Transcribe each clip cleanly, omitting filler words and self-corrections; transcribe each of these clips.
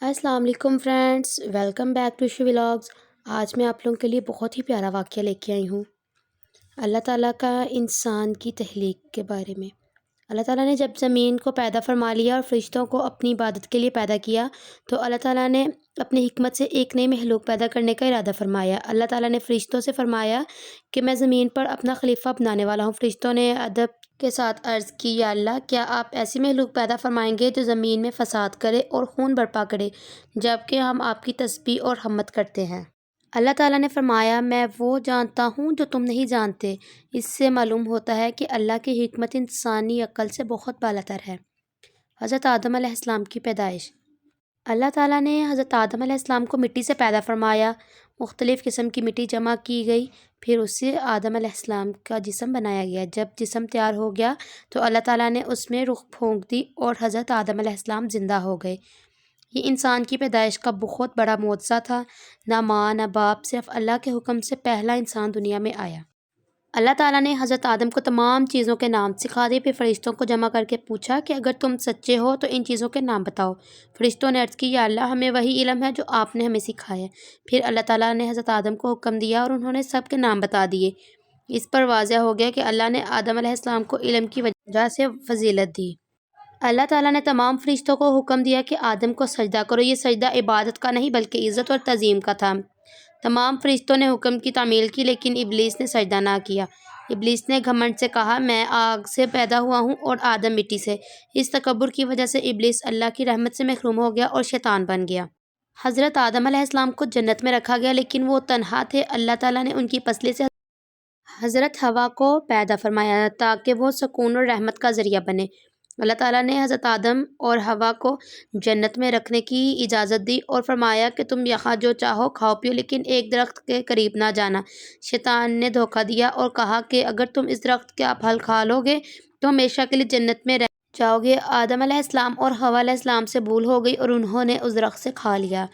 अस्सलाम वालेकुम friends, welcome back to Shu vlogs. आज मैं आप लोगों के लिए बहुत ही प्यारा वाक़या लेके आई हूँ अल्लाह ताला का इंसान की तख्लीक के बारे में। अल्लाह ताला ने जब ज़मीन को पैदा फरमा लिया और फ़रिश्तों को अपनी इबादत के लिए पैदा किया, तो अल्लाह ताला ने अपनी हिकमत से एक नई महलूक पैदा करने का इरादा फरमाया। अल्लाह ताला ने फ़रिश्तों से फरमाया कि मैं ज़मीन पर अपना खलीफा बनाने वाला हूँ। फ़रिश्तों ने अदब के साथ अर्ज़ की, या अल्लाह, क्या आप ऐसी महलूक पैदा फरमाएंगे जो ज़मीन में फ़साद करे और खून बर्पा करे, जबकि हम आपकी तस्बीह और हम्द करते हैं। अल्लाह ताला ने फरमाया, मैं वो जानता हूँ जो तुम नहीं जानते। इससे मालूम होता है कि अल्लाह की हिकमत इंसानी अक्ल से बहुत बालातर है। हज़रत आदम अलैहिस्सलाम की पैदाइश। अल्लाह ताला ने हज़रत आदम अलैहिस्सलाम को मिट्टी से पैदा फरमाया। मुख्तलिफ़ किस्म की मिट्टी जमा की गई, फिर उससे आदम अलैहिस्सलाम का जिस्म बनाया गया। जब जिस्म तैयार हो गया तो अल्लाह ताला ने उसमें रूह फूंक दी और हज़रत आदम अलैहिस्सलाम ज़िंदा हो गए। ये इंसान की पैदाइश का बहुत बड़ा मुअज़्ज़ा था। ना माँ ना बाप, सिर्फ़ अल्लाह के हुक्म से पहला इंसान दुनिया में आया। अल्लाह ताला ने हज़रत आदम को तमाम चीज़ों के नाम सिखा दिए। फिर फ़रिश्तों को जमा करके पूछा कि अगर तुम सच्चे हो तो इन चीज़ों के नाम बताओ। फ़रिश्तों ने अर्ज़ की, या अल्लाह, हमें वही इल्म है जो आपने हमें सिखाया है। फिर अल्लाह ताला ने हज़रत आदम को हुक्म दिया और उन्होंने सब के नाम बता दिए। इस पर वाज़ह हो गया कि अल्लाह ने आदम अलैहिस्सलाम को इल्म की वजह से फ़ज़ीलत दी। अल्लाह ताला ने तमाम फ़रिश्तों को हुक्म दिया कि आदम को सजदा करो। ये सजदा इबादत का नहीं बल्कि इज़्ज़त और तज़ीम का था। तमाम फ़रिश्तों ने हुक्म की तामील की, लेकिन इब्लीस ने सजदा ना किया। इब्लीस ने घमंड से कहा, मैं आग से पैदा हुआ हूँ और आदम मिट्टी से। इस तकब्बुर की वजह से इब्लीस अल्लाह की रहमत से महरूम हो गया और शैतान बन गया। हज़रत आदम अलैहिस्सलाम को जन्नत में रखा गया, लेकिन वो तन्हा थे। अल्लाह ताला ने उनकी पसली से हज़रत हवा को पैदा फरमाया ताकि वो सुकून और रहमत का ज़रिया बने। अल्लाह ताला ने हज़रत आदम और हवा को जन्नत में रखने की इजाज़त दी और फरमाया कि तुम यहाँ जो चाहो खाओ पियो, लेकिन एक दरख्त के करीब ना जाना। शैतान ने धोखा दिया और कहा कि अगर तुम इस दरख्त के फल खा लोगे तो हमेशा के लिए जन्नत में रह जाओगे। आदम अलैहिस्सलाम और हवा अलैहिस्सलाम से भूल हो गई और उन्होंने उस दरख्त से खा लिया।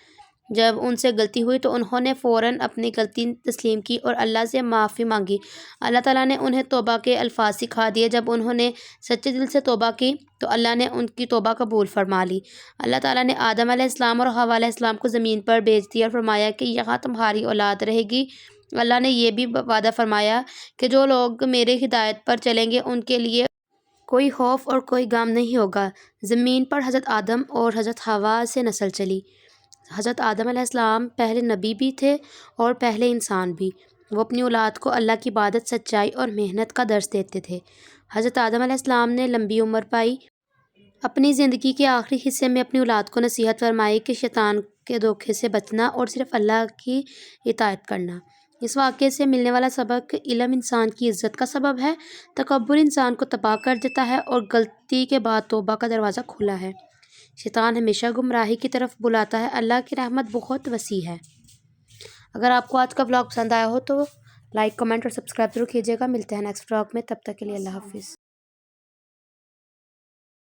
जब उनसे गलती हुई तो उन्होंने फ़ौरन अपनी गलती तस्लीम की और अल्लाह से माफ़ी मांगी। अल्लाह ताला ने उन्हें तौबा के अल्फाज सिखा दिए। जब उन्होंने सच्चे दिल से तौबा की तो अल्लाह ने उनकी तौबा कबूल फरमा ली। अल्लाह ताला ने आदम अलैहिस्सलाम और हव्वा अलैहिस्सलाम को ज़मीन पर भेज दिया और फरमाया कि यहाँ तुम्हारी औलाद रहेगी। अल्लाह ने यह भी वादा फरमाया कि जो लोग मेरे हिदायत पर चलेंगे उनके लिए कोई खौफ और कोई गम नहीं होगा। ज़मीन पर हज़रत आदम और हज़रत हव्वा से नस्ल चली। हज़रत आदम अलैहिस्सलाम पहले नबी भी थे और पहले इंसान भी। वो अपनी औलाद को अल्लाह की इबादत, सच्चाई और मेहनत का दर्स देते थे। हज़रत आदम अलैहिस्सलाम ने लंबी उम्र पाई। अपनी ज़िंदगी के आखिरी हिस्से में अपनी औलाद को नसीहत फरमाई कि शैतान के धोखे से बचना और सिर्फ़ अल्लाह की इताअत करना। इस वाक़ये से मिलने वाला सबक, इल्म इंसान की इज़्ज़त का सबब है। तकब्बुर इंसान को तबाह कर देता है और गलती के बाद तौबा का दरवाज़ा खुला है। शैतान हमेशा गुमराही की तरफ बुलाता है। अल्लाह की रहमत बहुत वसी है। अगर आपको आज का व्लॉग पसंद आया हो तो लाइक, कमेंट और सब्सक्राइब ज़रूर कीजिएगा। मिलते हैं नेक्स्ट व्लॉग में, तब तक के लिए अल्लाह हाफ़िज़।